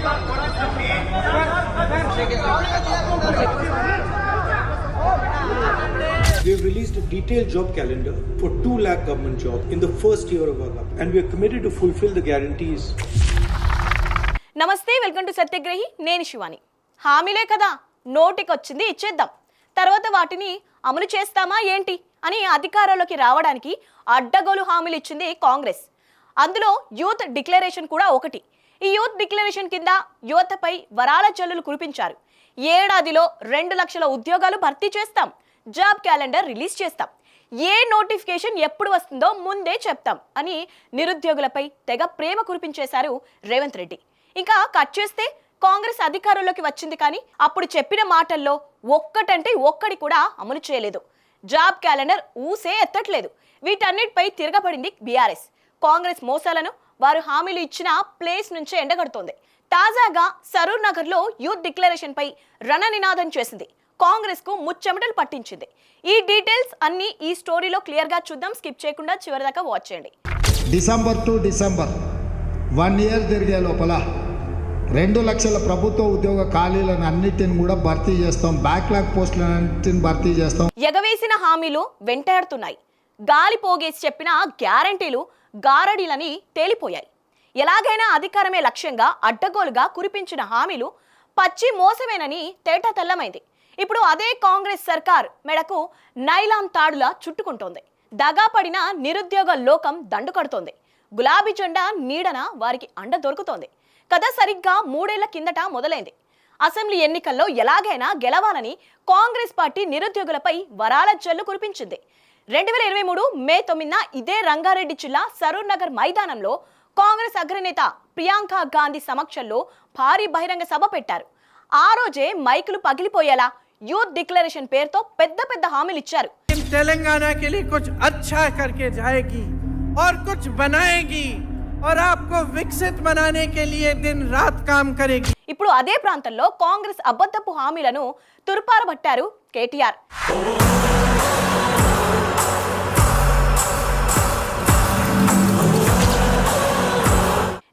We have released a detailed job calendar for 2 lakh government jobs in the first year of our government, and we are committed to fulfill the guarantees. నమస్తే, welcome to సత్యగ్రహి. నేను శివాని. హామీలే కదా, నోటికొచ్చింది ఇచ్చేద్దాం, తర్వాత వాటిని అమలు చేస్తామా ఏంటి అని అధికారంలోకి రావడానికి అడ్డగోలు హామీలు ఇచ్చింది కాంగ్రెస్. అందులో యూత్ డిక్లరేషన్ కూడా ఒకటి. ఈ యూత్ డిక్లరేషన్ కింద యువతపై వరాల జల్లులు కురిపించారు. ఏడాదిలో 2 లక్షల ఉద్యోగాలు భర్తీ చేస్తాం, జాబ్ క్యాలెండర్ రిలీజ్ చేస్తాం, ఏ నోటిఫికేషన్ ఎప్పుడు వస్తుందో ముందే చెప్తాం అని నిరుద్యోగులపై తెగ ప్రేమ కురిపించేశారు రేవంత్ రెడ్డి. ఇంకా కట్ చేస్తే కాంగ్రెస్ అధికారంలోకి వచ్చింది, కానీ అప్పుడు చెప్పిన మాటల్లో ఒక్కటంటే ఒక్కడి కూడా అమలు చేయలేదు. జాబ్ క్యాలెండర్ ఊసే ఎత్తట్లేదు. వీటన్నిటిపై తిరగబడింది బీఆర్ఎస్. కాంగ్రెస్ మోసాలను వారు హామీలు ఇచ్చిన ప్లేస్ నుంచే ఎండగడుతోంది. తాజాగా సరూర్ నగర్ లో యూత్ డిక్లరేషన్ పై రణనినాదం చేసింది. కాంగ్రెస్ కు ముచ్చెమటలు పట్టించింది. ఈ డీటెయిల్స్ అన్ని ఈ స్టోరీలో క్లియర్ గా చూద్దాం. స్కిప్ చేయకుండా చివరి దాకా వాచ్ చేయండి. డిసెంబర్ టు డిసెంబర్ 1 ఇయర్ తిరిగే లోపల 2 లక్షల ప్రభుత్వ ఉద్యోగ ఖాళీలను అన్నిటిని కూడా భర్తీ చేస్తాం, బ్యాక్లాగ్ పోస్టులన్నిటిని భర్తీ చేస్తాం. ఎగవేసిన హామీలు వెంటాడుతున్నాయి. గాలి పోగేసి చెప్పిన గ్యారంటీలు గారడీలని తేలిపోయాయి. ఎలాగైనా అధికారమే లక్ష్యంగా అడ్డగోలుగా కురిపించిన హామీలు పచ్చి మోసమేనని తేటతెల్లమైంది. ఇప్పుడు అదే కాంగ్రెస్ సర్కార్ మెడకు నైలాం తాడులా చుట్టుకుంటోంది. దగాపడిన నిరుద్యోగ లోకం దండు కడుతోంది. గులాబీ జెండా నీడన వారికి అండ దొరుకుతోంది. కథ సరిగ్గా 3 ఏళ్ల కిందట మొదలైంది. అసెంబ్లీ ఎన్నికల్లో ఎలాగైనా గెలవాలని కాంగ్రెస్ పార్టీ నిరుద్యోగులపై వరాల జల్లు కురిపించింది. 2023 మే 9న ఇదే రంగారెడ్డి జిల్లా సరూర్ నగర్ మైదానంలో కాంగ్రెస్ అగ్రనేత ప్రియాంక గాంధీ సమక్షంలో భారీ బహిరంగ సభ పెట్టారు. ఆ రోజే మైకులు పగిలిపోయేలా యూత్ డిక్లరేషన్ పేరుతో పెద్ద పెద్ద హామీలు ఇచ్చారు. తెలంగాణ के लिए कुछ अच्छा करके जाएगी और कुछ बनाएगी और आपको विकसित बनाने के लिए दिन रात काम करेगी. ఇప్పుడు అదే ప్రాంతంలో కాంగ్రెస్ అబద్ధపు హామీలను తుర్పారబట్టారు కేటీఆర్.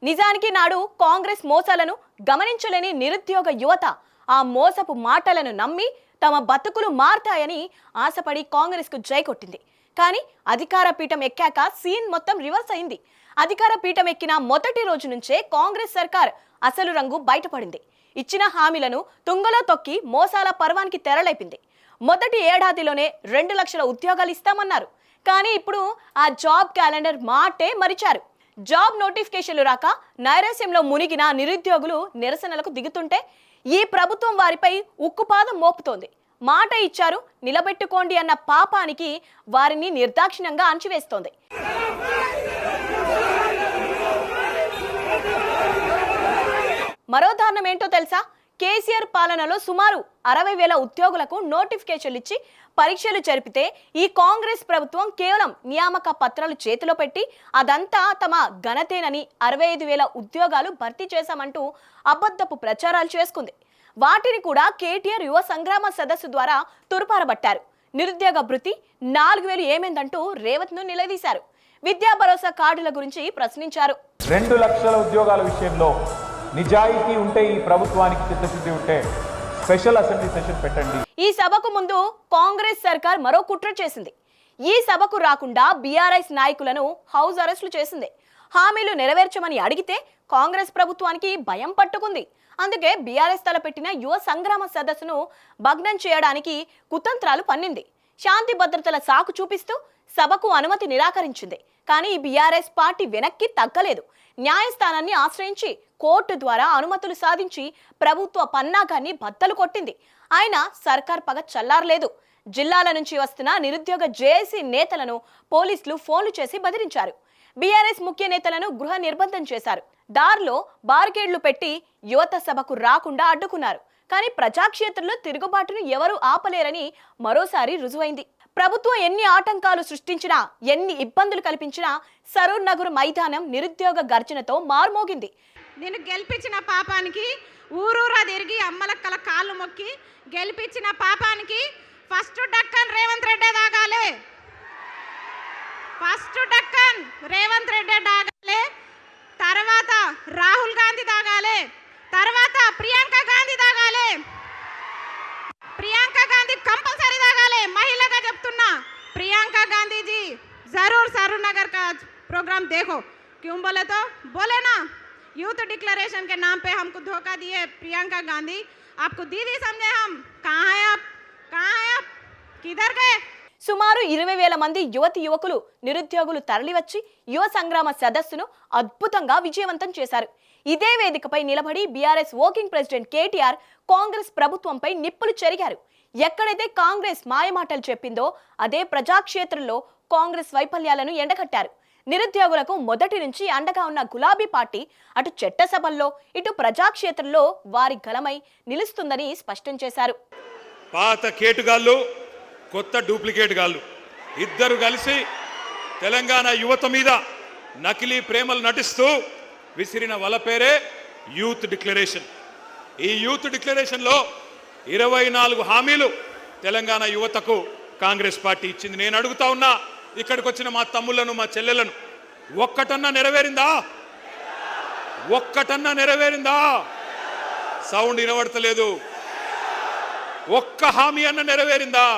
నిజానికి నాడు కాంగ్రెస్ మోసాలను గమనించలేని నిరుద్యోగ యువత ఆ మోసపు మాటలను నమ్మి తమ బతుకులు మారతాయని ఆశపడి కాంగ్రెస్ కు జై కొట్టింది. కానీ అధికార పీఠం ఎక్కాక సీన్ మొత్తం రివర్స్ అయింది. అధికార పీఠం ఎక్కిన మొదటి రోజు నుంచే కాంగ్రెస్ సర్కార్ అసలు రంగు బయటపడింది. ఇచ్చిన హామీలను తుంగలో తొక్కి మోసాల పర్వానికి తెరలేపింది. మొదటి ఏడాదిలోనే 2 లక్షల ఉద్యోగాలు ఇస్తామన్నారు. కానీ ఇప్పుడు ఆ జాబ్ క్యాలెండర్ మాటే మరిచారు. జాబ్ నోటిఫికేషన్లు రాక నైరాశ్యంలో మునిగిన నిరుద్యోగులు నిరసనలకు దిగుతుంటే ఈ ప్రభుత్వం వారిపై ఉక్కుపాదం మోపుతోంది. మాట ఇచ్చారు, నిలబెట్టుకోండి అన్న పాపానికి వారిని నిర్దాక్షిణ్యంగా అణచివేస్తోంది. మరో దారుణం ఏంటో తెలుసా? కేసీఆర్ పాలనలో సుమారు 60,000 ఉద్యోగులకు నోటిఫికేషన్లు ఇచ్చి పరీక్షలు జరిపితే ఈ కాంగ్రెస్ ప్రభుత్వం కేవలం నియామక పత్రాలు చేతిలో పెట్టి అదంతా తమ ఘనతేనని 65,000 ఉద్యోగాలు భర్తీ చేశామంటూ అబద్ధపు ప్రచారాలు చేసుకుంది. వాటిని కూడా కేటీఆర్ యువ సంగ్రామ సదస్సు ద్వారా తురుపారబట్టారు. నిరుద్యోగ భృతి 4,000 ఏమైందంటూ రేవంత్ ను నిలదీశారు. విద్యా భరోసా కార్డుల గురించి ప్రశ్నించారు. 2 లక్షల ఉద్యోగాల విషయంలో నిజాయితీ ఉంటే, ఈ ప్రభుత్వానికి చిత్తశుద్ధి ఉంటే స్పెషల్ అసెంబ్లీ సెషన్ పెట్టండి. ఈ సభకు ముందు కాంగ్రెస్ సర్కార్ మరో కుట్ర చేసింది. ఈ సభకు రాకుండా బీఆర్ఎస్ నాయకులను హౌస్ అరెస్టులు చేసింది. హామీలు నెరవేర్చమని అడిగితే కాంగ్రెస్ ప్రభుత్వానికి భయం పట్టుకుంది. అందుకే బీఆర్ఎస్ తలపెట్టిన యువ సంగ్రామ సదస్సును భగ్నం చేయడానికి కుతంత్రాలు పన్నింది. శాంతి భద్రతల సాకు చూపిస్తూ సభకు అనుమతి నిరాకరించింది. కానీ బీఆర్ఎస్ పార్టీ వెనక్కి తగ్గలేదు. న్యాయస్థానాన్ని ఆశ్రయించి కోర్టు ద్వారా అనుమతులు సాధించి ప్రభుత్వ పన్నాగాన్ని బద్దలు కొట్టింది. అయినా సర్కార్ పగ చల్లారలేదు. జిల్లాల నుంచి వస్తున్న నిరుద్యోగ జేఏసీ నేతలను పోలీసులు ఫోన్లు చేసి బెదిరించారు. బీఆర్ఎస్ ముఖ్య నేతలను గృహ నిర్బంధం చేశారు. దారిలో బార్గేడ్లు పెట్టి యువత సభకు రాకుండా అడ్డుకున్నారు. కానీ ప్రజాక్షేత్రంలో తిరుగుబాటును ఎవరూ ఆపలేరని మరోసారి రుజువైంది. ప్రభుత్వం ఎన్ని ఆటంకాలు సృష్టించినా, ఎన్ని ఇబ్బందులు కల్పించినా సరూర్ నగర్ మైదానం నిరుద్యోగ గర్జనతో మార్మోగింది. నేను గెలిపించిన పాపానికి ఊరూరా తిరిగి అమ్మలక్కల కాళ్ళు మొక్కి గెలిపించిన పాపానికి ఫస్ట్ డక్కన్ రేవంత్ రెడ్డి దాగాలే. ఫస్ట్ డక్కన్ రేవంత్ రెడ్డి దాగాలే, తర్వాత రాహుల్ గాంధీ దాగాలే, తర్వాత प्रोग्राम देखो। क्यों बोले तो बोले ना, यूथ डिक्लेरेशन के नाम पे हमको धोखा दिए प्रियंका गांधी। आपको दीदी समझे हम? कहाँ है आप? कहाँ है आप? किधर गए? సుమారు 20,000 మంది యువతి యువకులు నిరుద్యోగులు తరలివచ్చి యువ సంగ్రామ సదస్సును అద్భుతంగా విజయవంతం చేశారు. ఇదే వేదికపై నిలబడి BRS working president KTR Congress ప్రభుత్వంపై నిప్పులు చెరిగారు. ఎక్కడైతే కాంగ్రెస్ మాయమాటలు చెప్పిందో అదే ప్రజాక్షేత్రంలో కాంగ్రెస్ వైఫల్యాలను ఎండగట్టారు. నిరుద్యోగులకు మొదటి నుంచి అండగా ఉన్న గులాబీ పార్టీ అటు చట్టసభల్లో ఇటు ప్రజాక్షేత్రంలో వారి గలమై నిలుస్తుందని స్పష్టం చేశారు. పాత కేటుగాళ్ళు, కొత్త డూప్లికేట్ గాళ్ళు ఇద్దరు కలిసి తెలంగాణ యువత మీద నకిలీ ప్రేమలు నటిస్తూ విసిరిన వల పేరే యూత్ డిక్లరేషన్. ఈ యూత్ డిక్లరేషన్లో 24 హామీలు తెలంగాణ యువతకు కాంగ్రెస్ పార్టీ ఇచ్చింది. నేను అడుగుతా ఉన్నా, ఇక్కడికి వచ్చిన మా తమ్ముళ్లను, మా చెల్లెలను, ఒక్కటన్నా నెరవేరిందా? ఒక్కటన్నా నెరవేరిందా? సౌండ్ వినబడతలేదు. ఒక్క హామీ అన్న నెరవేరిందా?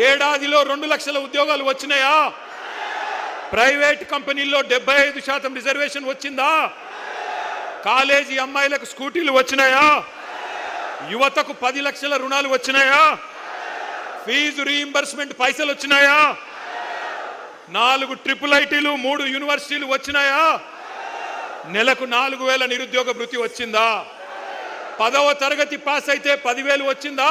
ఏడాదిలో 2 లక్షల ఉద్యోగాలు వచ్చినాయా? ప్రైవేట్ కంపెనీల్లో 75% రిజర్వేషన్ వచ్చిందా? కాలేజీ అమ్మాయిలకు స్కూటీలు వచ్చినాయా? యువతకు 10 లక్షల రుణాలు వచ్చినాయా? ఫీజు రీయింబర్స్మెంట్ పైసలు వచ్చినాయా? 4 ట్రిపుల్ ఐటీలు, 3 యూనివర్సిటీలు వచ్చినాయా? నెలకు 4,000 నిరుద్యోగ భృతి వచ్చిందా? 10వ తరగతి పాస్ అయితే 10,000 వచ్చిందా?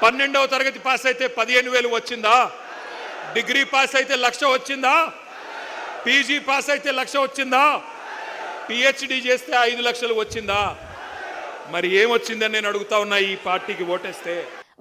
12వ తరగతి పాస్ అయితే 15,000 వచ్చిందా? డిగ్రీ పాస్ అయితే 1,00,000 వచ్చిందా? పీజీ పాస్ అయితే 1,00,000 వచ్చిందా? పిహెచ్డి చేస్తే 5 లక్షలు వచ్చిందా? మరి ఏమొచ్చిందని నేను అడుగుతా ఉన్నా ఈ పార్టీకి ఓటేస్తే.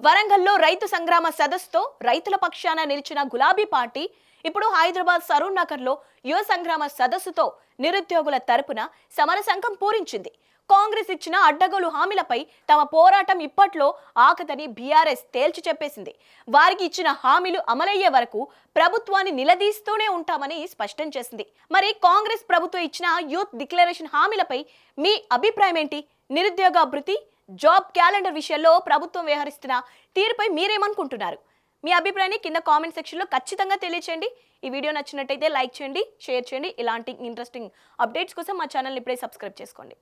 వరంగల్లో రైతు సంగ్రామ సదస్సుతో రైతుల పక్షాన నిలిచిన గులాబీ పార్టీ ఇప్పుడు హైదరాబాద్ సరూర్ నగర్లో యువ సంగ్రామ సదస్సుతో నిరుద్యోగుల తరపున సమరసంకం పూరించింది. కాంగ్రెస్ ఇచ్చిన అడ్డగోలు హామీలపై తమ పోరాటం ఇప్పట్లో ఆగదని బీఆర్ఎస్ తేల్చి చెప్పేసింది. వారికి ఇచ్చిన హామీలు అమలయ్యే వరకు ప్రభుత్వాన్ని నిలదీస్తూనే ఉంటామని స్పష్టం చేసింది. మరి కాంగ్రెస్ ప్రభుత్వం ఇచ్చిన యూత్ డిక్లరేషన్ హామీలపై మీ అభిప్రాయం ఏంటి? నిరుద్యోగ అభివృద్ధి, జాబ్ క్యాలెండర్ విషయంలో ప్రభుత్వం వ్యవహరిస్తున్న తీరుపై మీరేమనుకుంటున్నారు? మీ అభిప్రాయాన్ని కింద కామెంట్ సెక్షన్లో ఖచ్చితంగా తెలియచేయండి. ఈ వీడియో నచ్చినట్టయితే లైక్ చేయండి, షేర్ చేయండి. ఇలాంటి ఇంట్రెస్టింగ్ అప్డేట్స్ కోసం మా ఛానల్ని ఇప్పుడే సబ్స్క్రైబ్ చేసుకోండి.